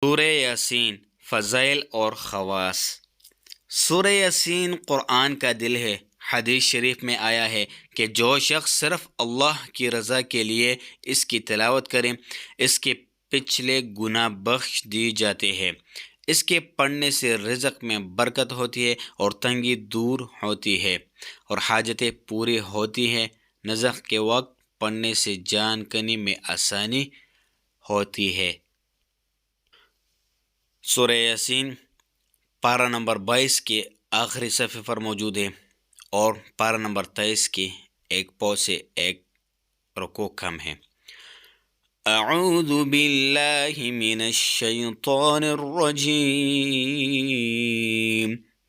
सूरह यासीन फ़ज़ाइल और ख़वास। सूरह यासीन क़ुरआन का दिल है। हदीस शरीफ में आया है कि जो शख्स सिर्फ़ अल्लाह की रज़ा के लिए इसकी तिलावत करे, इसके पिछले गुनाह बख्श दिए जाते हैं। इसके पढ़ने से रिज़्क़ में बरकत होती है और तंगी दूर होती है और हाजतें पूरी होती हैं। नज़्क़ के वक्त पढ़ने से जान कनी में आसानी होती है। सूरह यासीन पारा नंबर 22 के आखिरी सफ़े पर मौजूद है और पारा नंबर 23 के एक पौ से एक रुकू कम है। अऊज़ु बिल्लाहि मिनश शैतानिर रजीम।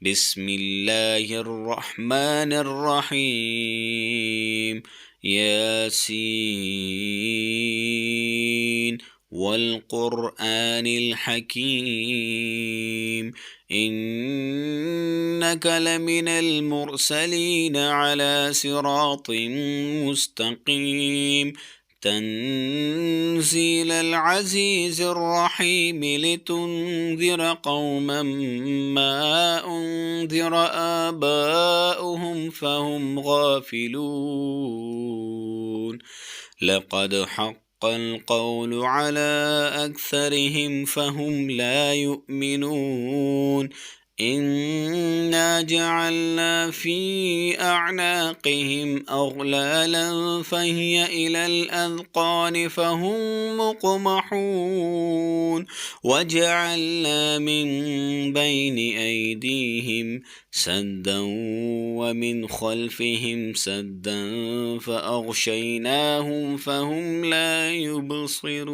बिस्मिल्लाहिर रहमानिर रहीम। यासीन वल क़ुरआनिल हकीम। इन्नका लमिनल मुरसलीन अला सिरातिम मुस्तक़ीम। तंज़ीलल अज़ीज़िर रहीम लितुन्ज़िर क़ौमम मा उन्ज़िर आबाउहुम फ़हुम गाफ़िलून। लक़द हक़्क़ल क़ौलु अला अक्सरिहिम फ़हुम ला युमिनून। इन्ना जअलना फ़ी अअनाक़िहिम अग़लालन फ़हिय इलल अज़क़ान फ़हुम मुक़महून। वजअलना मिन बैनि ऐदीहिम सद्दन वमिन ख़ल्फ़िहिम सद्दन फ़अग़शयनाहुम फ़हुम ला युबसिरून।